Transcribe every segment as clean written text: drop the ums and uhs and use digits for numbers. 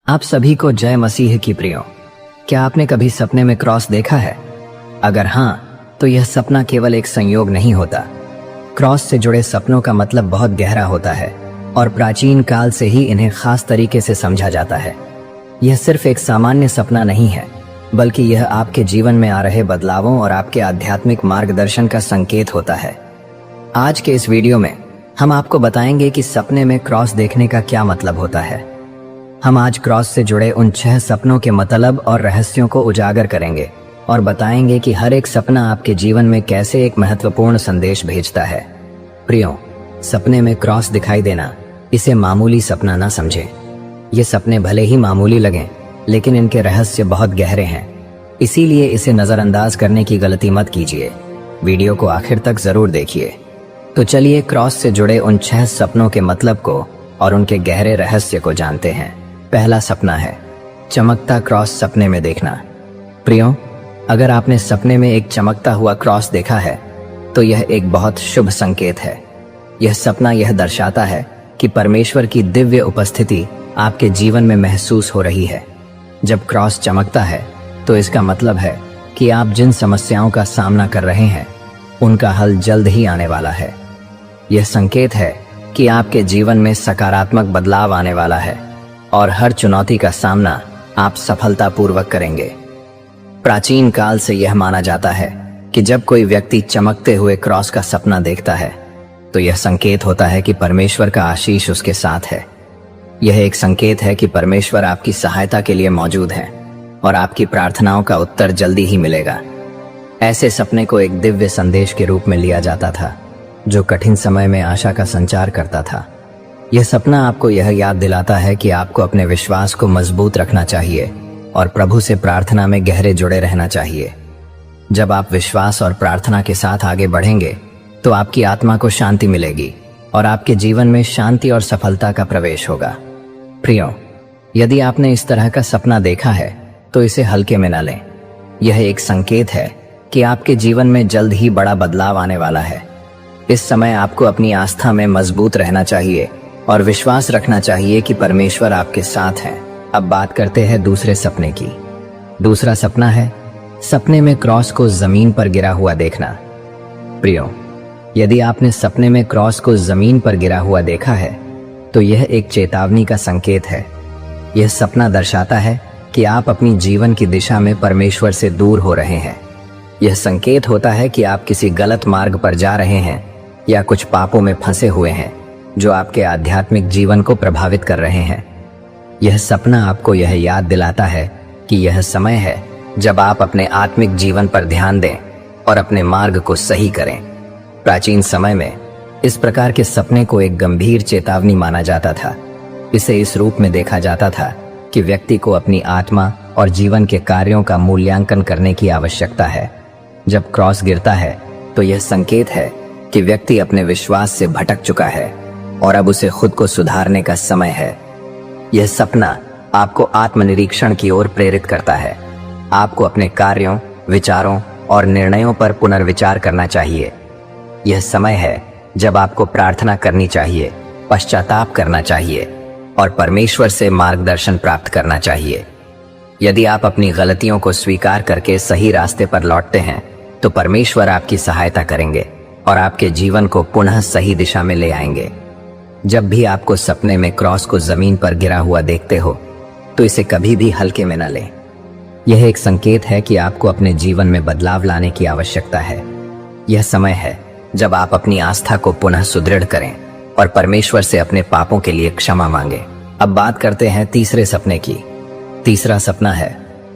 आप सभी को जय मसीह की प्रियो। क्या आपने कभी सपने में क्रॉस देखा है? अगर हाँ, तो यह सपना केवल एक संयोग नहीं होता। क्रॉस से जुड़े सपनों का मतलब बहुत गहरा होता है और प्राचीन काल से ही इन्हें खास तरीके से समझा जाता है। यह सिर्फ एक सामान्य सपना नहीं है, बल्कि यह आपके जीवन में आ रहे बदलावों और आपके आध्यात्मिक मार्गदर्शन का संकेत होता है। आज के इस वीडियो में हम आपको बताएंगे कि सपने में क्रॉस देखने का क्या मतलब होता है। हम आज क्रॉस से जुड़े उन 6 सपनों के मतलब और रहस्यों को उजागर करेंगे और बताएंगे कि हर एक सपना आपके जीवन में कैसे एक महत्वपूर्ण संदेश भेजता है। प्रियो, सपने में क्रॉस दिखाई देना, इसे मामूली सपना ना समझें। ये सपने भले ही मामूली लगें, लेकिन इनके रहस्य बहुत गहरे हैं। इसीलिए इसे नजरअंदाज करने की गलती मत कीजिए। वीडियो को आखिर तक जरूर देखिए। तो चलिए क्रॉस से जुड़े उन 6 सपनों के मतलब को और उनके गहरे रहस्य को जानते हैं। पहला सपना है चमकता क्रॉस सपने में देखना। प्रियो, अगर आपने सपने में एक चमकता हुआ क्रॉस देखा है तो यह एक बहुत शुभ संकेत है। यह सपना यह दर्शाता है कि परमेश्वर की दिव्य उपस्थिति आपके जीवन में महसूस हो रही है। जब क्रॉस चमकता है तो इसका मतलब है कि आप जिन समस्याओं का सामना कर रहे हैं उनका हल जल्द ही आने वाला है। यह संकेत है कि आपके जीवन में सकारात्मक बदलाव आने वाला है और हर चुनौती का सामना आप सफलतापूर्वक करेंगे। प्राचीन काल से यह माना जाता है कि जब कोई व्यक्ति चमकते हुए क्रॉस का सपना देखता है तो यह संकेत होता है कि परमेश्वर का आशीष उसके साथ है। यह एक संकेत है कि परमेश्वर आपकी सहायता के लिए मौजूद है और आपकी प्रार्थनाओं का उत्तर जल्दी ही मिलेगा। ऐसे सपने को एक दिव्य संदेश के रूप में लिया जाता था, जो कठिन समय में आशा का संचार करता था। यह सपना आपको यह याद दिलाता है कि आपको अपने विश्वास को मजबूत रखना चाहिए और प्रभु से प्रार्थना में गहरे जुड़े रहना चाहिए। जब आप विश्वास और प्रार्थना के साथ आगे बढ़ेंगे तो आपकी आत्मा को शांति मिलेगी और आपके जीवन में शांति और सफलता का प्रवेश होगा। प्रियो, यदि आपने इस तरह का सपना देखा है तो इसे हल्के में न लें। यह एक संकेत है कि आपके जीवन में जल्द ही बड़ा बदलाव आने वाला है। इस समय आपको अपनी आस्था में मजबूत रहना चाहिए और विश्वास रखना चाहिए कि परमेश्वर आपके साथ है। अब बात करते हैं दूसरे सपने की। दूसरा सपना है सपने में क्रॉस को जमीन पर गिरा हुआ देखना। प्रियो, यदि आपने सपने में क्रॉस को जमीन पर गिरा हुआ देखा है तो यह एक चेतावनी का संकेत है। यह सपना दर्शाता है कि आप अपनी जीवन की दिशा में परमेश्वर से दूर हो रहे हैं। यह संकेत होता है कि आप किसी गलत मार्ग पर जा रहे हैं या कुछ पापों में फंसे हुए हैं जो आपके आध्यात्मिक जीवन को प्रभावित कर रहे हैं। यह सपना आपको यह याद दिलाता है कि यह समय है जब आप अपने आत्मिक जीवन पर ध्यान दें और अपने मार्ग को सही करें। प्राचीन समय में इस प्रकार के सपने को एक गंभीर चेतावनी माना जाता था। इसे इस रूप में देखा जाता था कि व्यक्ति को अपनी आत्मा और जीवन के कार्यों का मूल्यांकन करने की आवश्यकता है। जब क्रॉस गिरता है तो यह संकेत है कि व्यक्ति अपने विश्वास से भटक चुका है और अब उसे खुद को सुधारने का समय है। यह सपना आपको आत्मनिरीक्षण की ओर प्रेरित करता है। आपको अपने कार्यों, विचारों और निर्णयों पर पुनर्विचार करना चाहिए। यह समय है जब आपको प्रार्थना करनी चाहिए, पश्चाताप करना चाहिए और परमेश्वर से मार्गदर्शन प्राप्त करना चाहिए। यदि आप अपनी गलतियों को स्वीकार करके सही रास्ते पर लौटते हैं तो परमेश्वर आपकी सहायता करेंगे और आपके जीवन को पुनः सही दिशा में ले आएंगे। जब भी आपको सपने में क्रॉस को जमीन पर गिरा हुआ देखते हो तो इसे कभी भी हल्के में न लें। यह एक संकेत है कि आपको अपने जीवन में बदलाव लाने की आवश्यकता है। यह समय है जब आप अपनी आस्था को पुनः सुदृढ़ करें और परमेश्वर से अपने पापों के लिए क्षमा मांगे। अब बात करते हैं तीसरे सपने की। तीसरा सपना है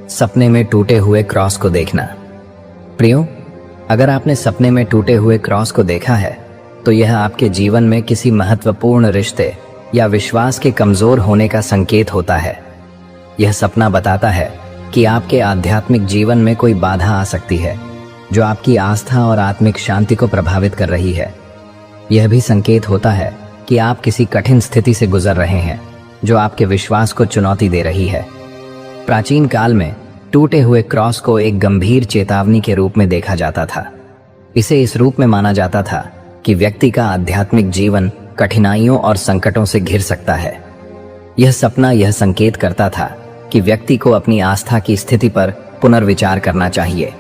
सपने में टूटे हुए क्रॉस को देखना। प्रियो, अगर आपने सपने में टूटे हुए क्रॉस को देखा है तो यह आपके जीवन में किसी महत्वपूर्ण रिश्ते या विश्वास के कमजोर होने का संकेत होता है। यह सपना बताता है कि आपके आध्यात्मिक जीवन में कोई बाधा आ सकती है जो आपकी आस्था और आत्मिक शांति को प्रभावित कर रही है। यह भी संकेत होता है कि आप किसी कठिन स्थिति से गुजर रहे हैं जो आपके विश्वास को चुनौती दे रही है। प्राचीन काल में टूटे हुए क्रॉस को एक गंभीर चेतावनी के रूप में देखा जाता था। इसे इस रूप में माना जाता था कि व्यक्ति का आध्यात्मिक जीवन कठिनाइयों और संकटों से घिर सकता है। यह सपना यह संकेत करता था कि व्यक्ति को अपनी आस्था की स्थिति पर पुनर्विचार करना चाहिए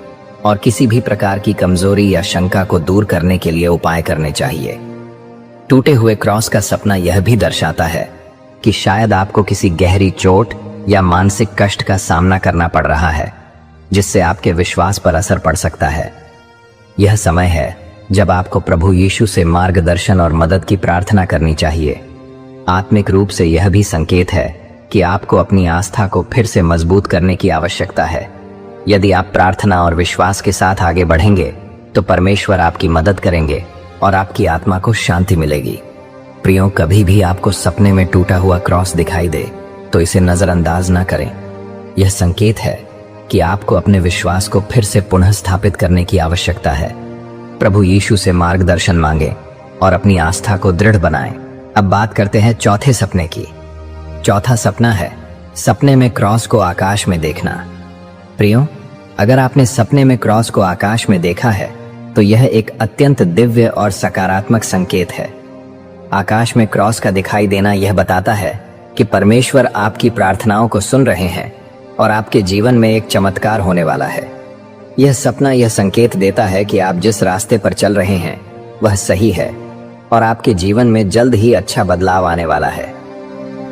और किसी भी प्रकार की कमजोरी या शंका को दूर करने के लिए उपाय करने चाहिए। टूटे हुए क्रॉस का सपना यह भी दर्शाता है कि शायद आपको किसी गहरी चोट या मानसिक कष्ट का सामना करना पड़ रहा है, जिससे आपके विश्वास पर असर पड़ सकता है। यह समय है जब आपको प्रभु यीशु से मार्गदर्शन और मदद की प्रार्थना करनी चाहिए। आत्मिक रूप से यह भी संकेत है कि आपको अपनी आस्था को फिर से मजबूत करने की आवश्यकता है। यदि आप प्रार्थना और विश्वास के साथ आगे बढ़ेंगे तो परमेश्वर आपकी मदद करेंगे और आपकी आत्मा को शांति मिलेगी। प्रियो, कभी भी आपको सपने में टूटा हुआ क्रॉस दिखाई दे तो इसे नजरअंदाज न करें। यह संकेत है कि आपको अपने विश्वास को फिर से पुनः स्थापित करने की आवश्यकता है। प्रभु यीशु से मार्गदर्शन मांगें और अपनी आस्था को दृढ़ बनाएं। अब बात करते हैं चौथे सपने की। चौथा सपना है सपने में क्रॉस को आकाश में देखना। प्रियो, अगर आपने सपने में क्रॉस को आकाश में देखा है तो यह एक अत्यंत दिव्य और सकारात्मक संकेत है। आकाश में क्रॉस का दिखाई देना यह बताता है कि परमेश्वर आपकी प्रार्थनाओं को सुन रहे हैं और आपके जीवन में एक चमत्कार होने वाला है। यह सपना यह संकेत देता है कि आप जिस रास्ते पर चल रहे हैं वह सही है और आपके जीवन में जल्द ही अच्छा बदलाव आने वाला है।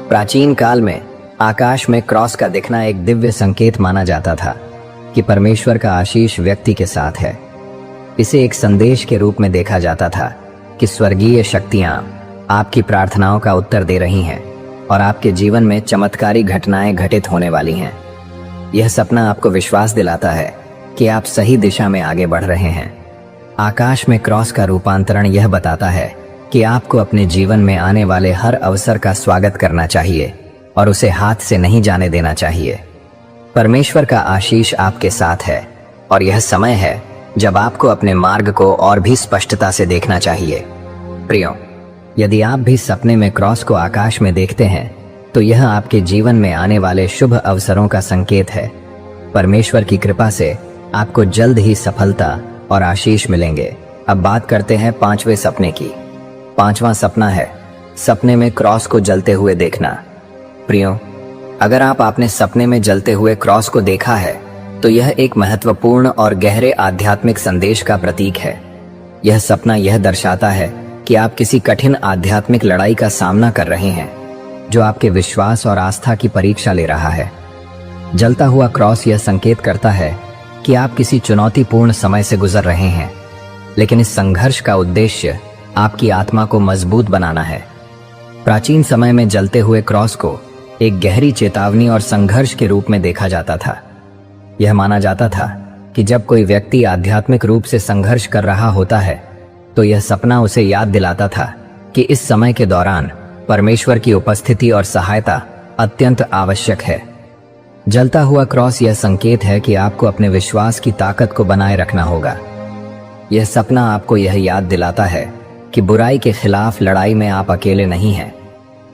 प्राचीन काल में आकाश में क्रॉस का दिखना एक दिव्य संकेत माना जाता था कि परमेश्वर का आशीष व्यक्ति के साथ है। इसे एक संदेश के रूप में देखा जाता था कि स्वर्गीय शक्तियां आपकी प्रार्थनाओं का उत्तर दे रही हैं और आपके जीवन में चमत्कारी घटनाएं घटित होने वाली हैं। यह सपना आपको विश्वास दिलाता है कि आप सही दिशा में आगे बढ़ रहे हैं। आकाश में क्रॉस का रूपांतरण यह बताता है कि आपको अपने जीवन में आने वाले हर अवसर का स्वागत करना चाहिए और उसे हाथ से नहीं जाने देना चाहिए। परमेश्वर का आशीष आपके साथ है और यह समय है जब आपको अपने मार्ग को और भी स्पष्टता से देखना चाहिए। प्रियो, यदि आप भी सपने में क्रॉस को आकाश में देखते हैं तो यह आपके जीवन में आने वाले शुभ अवसरों का संकेत है। परमेश्वर की कृपा से आपको जल्द ही सफलता और आशीष मिलेंगे। अब बात करते हैं पांचवें सपने की। पांचवा सपना है सपने में क्रॉस को जलते हुए देखना। प्रियो, अगर आपने सपने में जलते हुए क्रॉस को देखा है तो यह एक महत्वपूर्ण और गहरे आध्यात्मिक संदेश का प्रतीक है। यह सपना यह दर्शाता है कि आप किसी कठिन आध्यात्मिक लड़ाई का सामना कर रहे हैं जो आपके विश्वास और आस्था की परीक्षा ले रहा है। जलता हुआ क्रॉस यह संकेत करता है कि आप किसी चुनौतीपूर्ण समय से गुजर रहे हैं, लेकिन इस संघर्ष का उद्देश्य आपकी आत्मा को मजबूत बनाना है। प्राचीन समय में जलते हुए क्रॉस को एक गहरी चेतावनी और संघर्ष के रूप में देखा जाता था। यह माना जाता था कि जब कोई व्यक्ति आध्यात्मिक रूप से संघर्ष कर रहा होता है तो यह सपना उसे याद दिलाता था कि इस समय के दौरान परमेश्वर की उपस्थिति और सहायता अत्यंत आवश्यक है। जलता हुआ क्रॉस यह संकेत है कि आपको अपने विश्वास की ताकत को बनाए रखना होगा। यह सपना आपको यह याद दिलाता है कि बुराई के खिलाफ लड़ाई में आप अकेले नहीं हैं।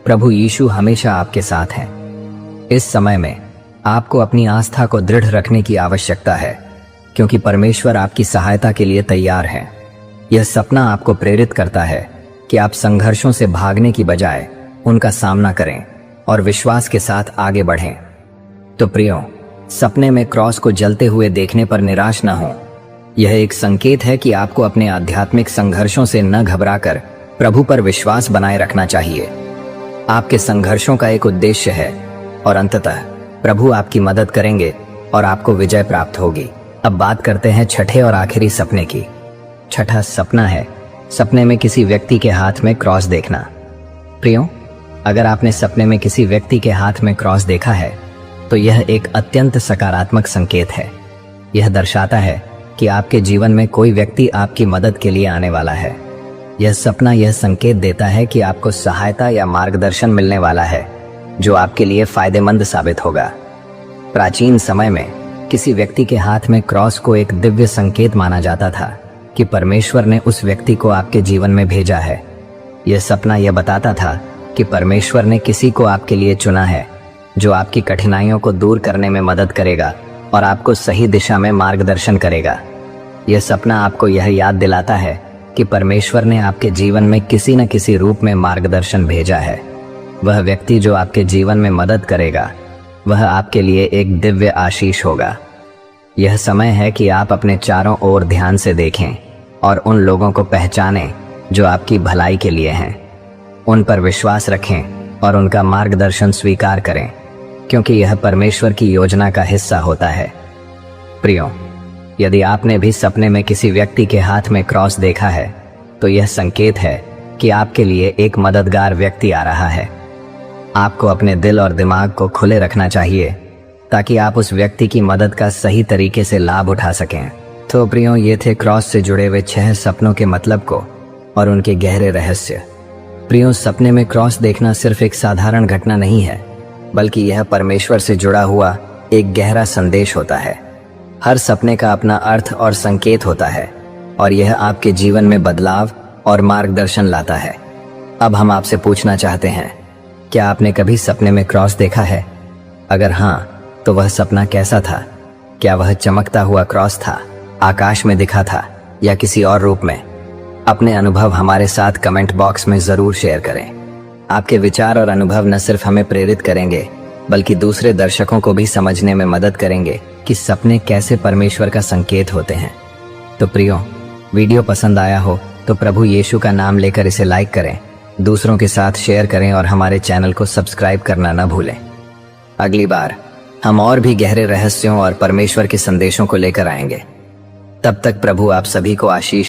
प्रभु यीशु हमेशा आपके साथ हैं। इस समय में आपको अपनी आस्था को दृढ़ रखने की आवश्यकता है क्योंकि परमेश्वर आपकी सहायता के लिए तैयार है। यह सपना आपको प्रेरित करता है कि आप संघर्षों से भागने की बजाय उनका सामना करें और विश्वास के साथ आगे बढ़ें। तो प्रियो, सपने में क्रॉस को जलते हुए देखने पर निराश न हो। यह एक संकेत है कि आपको अपने आध्यात्मिक संघर्षों से न घबराकर प्रभु पर विश्वास बनाए रखना चाहिए। आपके संघर्षों का एक उद्देश्य है और अंततः प्रभु आपकी मदद करेंगे और आपको विजय प्राप्त होगी। अब बात करते हैं छठे और आखिरी सपने की। छठा सपना है सपने में किसी व्यक्ति के हाथ में क्रॉस देखना। प्रियो, अगर आपने सपने में किसी व्यक्ति के हाथ में क्रॉस देखा है तो यह एक अत्यंत सकारात्मक संकेत है। यह दर्शाता है कि आपके जीवन में कोई व्यक्ति आपकी मदद के लिए आने वाला है। यह सपना यह संकेत देता है कि आपको सहायता या मार्गदर्शन मिलने वाला है जो आपके लिए फायदेमंद साबित होगा। प्राचीन समय में किसी व्यक्ति के हाथ में क्रॉस को एक दिव्य संकेत माना जाता था कि परमेश्वर ने उस व्यक्ति को आपके जीवन में भेजा है। यह सपना यह बताता था कि परमेश्वर ने किसी को आपके लिए चुना है जो आपकी कठिनाइयों को दूर करने में मदद करेगा और आपको सही दिशा में मार्गदर्शन करेगा। यह सपना आपको यह याद दिलाता है कि परमेश्वर ने आपके जीवन में किसी न किसी रूप में मार्गदर्शन भेजा है। वह व्यक्ति जो आपके जीवन में मदद करेगा वह आपके लिए एक दिव्य आशीष होगा। यह समय है कि आप अपने चारों ओर ध्यान से देखें और उन लोगों को पहचानें जो आपकी भलाई के लिए हैं। उन पर विश्वास रखें और उनका मार्गदर्शन स्वीकार करें, क्योंकि यह परमेश्वर की योजना का हिस्सा होता है। प्रियो, यदि आपने भी सपने में किसी व्यक्ति के हाथ में क्रॉस देखा है तो यह संकेत है कि आपके लिए एक मददगार व्यक्ति आ रहा है। आपको अपने दिल और दिमाग को खुले रखना चाहिए ताकि आप उस व्यक्ति की मदद का सही तरीके से लाभ उठा सकें। तो प्रियो, ये थे क्रॉस से जुड़े हुए 6 सपनों के मतलब को और उनके गहरे रहस्य। प्रियो, सपने में क्रॉस देखना सिर्फ एक साधारण घटना नहीं है, बल्कि यह परमेश्वर से जुड़ा हुआ एक गहरा संदेश होता है। हर सपने का अपना अर्थ और संकेत होता है और यह आपके जीवन में बदलाव और मार्गदर्शन लाता है। अब हम आपसे पूछना चाहते हैं, क्या आपने कभी सपने में क्रॉस देखा है? अगर हाँ, तो वह सपना कैसा था? क्या वह चमकता हुआ क्रॉस था, आकाश में दिखा था या किसी और रूप में? अपने अनुभव हमारे साथ कमेंट बॉक्स में जरूर शेयर करें। आपके विचार और अनुभव न सिर्फ हमें प्रेरित करेंगे बल्कि दूसरे दर्शकों को भी समझने में मदद करेंगे कि सपने कैसे परमेश्वर का संकेत होते हैं। तो प्रियो, वीडियो पसंद आया हो तो प्रभु यीशु का नाम लेकर इसे लाइक करें, दूसरों के साथ शेयर करें और हमारे चैनल को सब्सक्राइब करना न भूलें। अगली बार हम और भी गहरे रहस्यों और परमेश्वर के संदेशों को लेकर आएंगे। तब तक प्रभु आप सभी को आशीष